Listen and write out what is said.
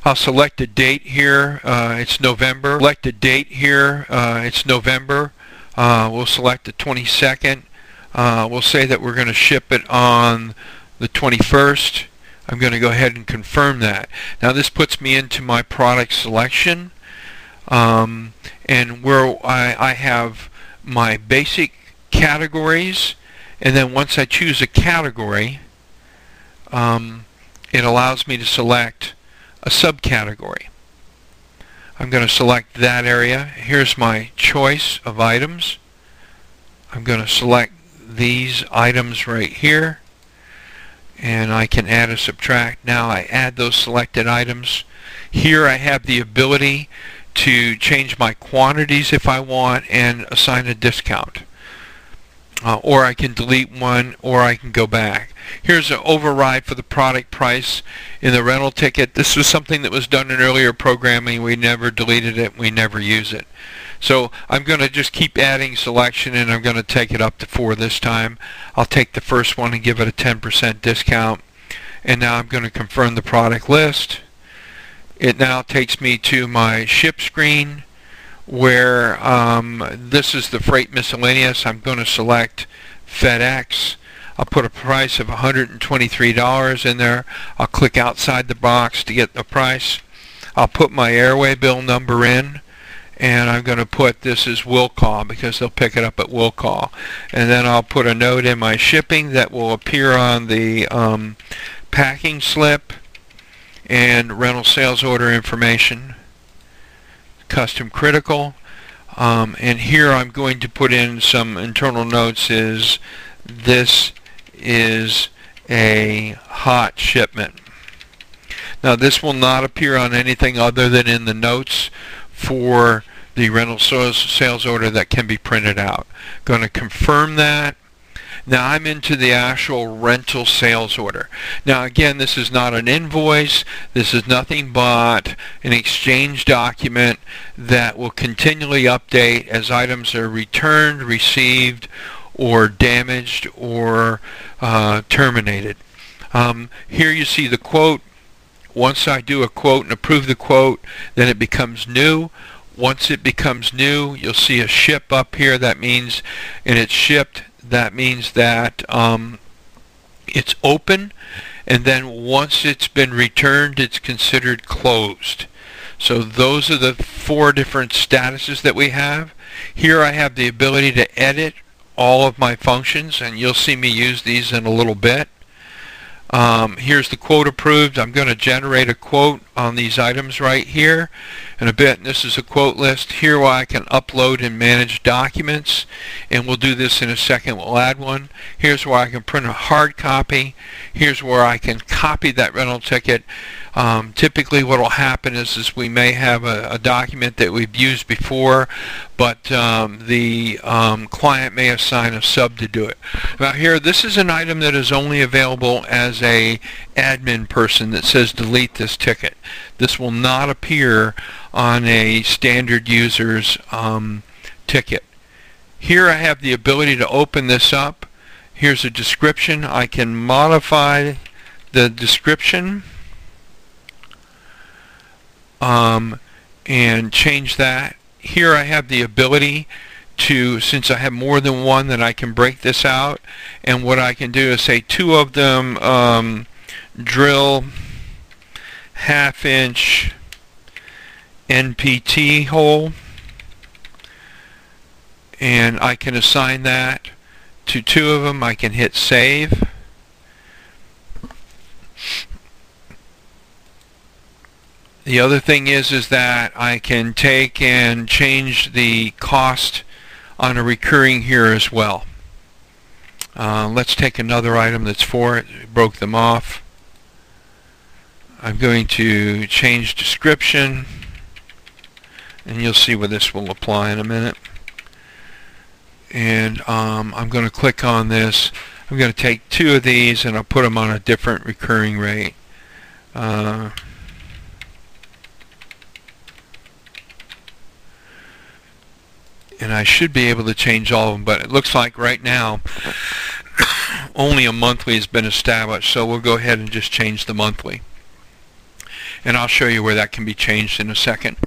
I'll select a date here. It's November. Select a date here. It's November. We'll select the 22nd. We'll say that we're going to ship it on the 21st. I'm going to go ahead and confirm that. Now this puts me into my product selection, and where I have my basic categories, and then once I choose a category, it allows me to select a subcategory. I'm going to select that area. Here's my choice of items. I'm going to select these items right here, and I can add or subtract. Now I add those selected items. Here I have the ability to change my quantities if I want and assign a discount. Or I can delete one, or I can go back. Here's an override for the product price in the rental ticket. This was something that was done in earlier programming. We never deleted it. We never use it. So I'm going to just keep adding selection, and I'm going to take it up to 4 this time. I'll take the first one and give it a 10% discount. And now I'm going to confirm the product list. It now takes me to my ship screen, where this is the freight miscellaneous. I'm going to select FedEx. I'll put a price of $123 in there. I'll click outside the box to get the price. I'll put my airway bill number in, and I'm going to put this as will call because they'll pick it up at will call. And then I'll put a note in my shipping that will appear on the packing slip, and rental sales order information, custom critical, and here I'm going to put in some internal notes. This is a hot shipment. Now this will not appear on anything other than in the notes for the rental sales order that can be printed out. Going to confirm that. Now I'm into the actual rental sales order. Now again, this is not an invoice. This is nothing but an exchange document that will continually update as items are returned, received, or damaged, or terminated. Here you see the quote. Once I do a quote and approve the quote, then it becomes new. Once it becomes new, you'll see a ship up here. That means, and it's shipped. That means that it's open, and then once it's been returned, it's considered closed. So those are the 4 different statuses that we have. Here I have the ability to edit all of my functions, and you'll see me use these in a little bit. Here's the quote approved. I'm going to generate a quote on these items right here in a bit. And this is a quote list here where I can upload and manage documents, and we'll do this in a second. We'll add one. Here's where I can print a hard copy. Here's where I can copy that rental ticket. Typically what will happen is we may have a document that we've used before, but the client may assign a sub to do it. Now here, this is an item that is only available as a admin person that says delete this ticket. This will not appear on a standard user's ticket. Here I have the ability to open this up. Here's a description. I can modify the description and change that. Here I have the ability to, since I have more than one, that I can break this out, and what I can do is say 2 of them drill half-inch NPT hole, and I can assign that to 2 of them. I can hit save. The other thing is that I can take and change the cost on a recurring here as well. Let's take another item that's 4. Broke them off. I'm going to change description, and you'll see where this will apply in a minute. And I'm going to click on this. I'm going to take 2 of these, and I'll put them on a different recurring rate. And I should be able to change all of them, but it looks like right now only a monthly has been established, so we'll go ahead and just change the monthly. and I'll show you where that can be changed in a second.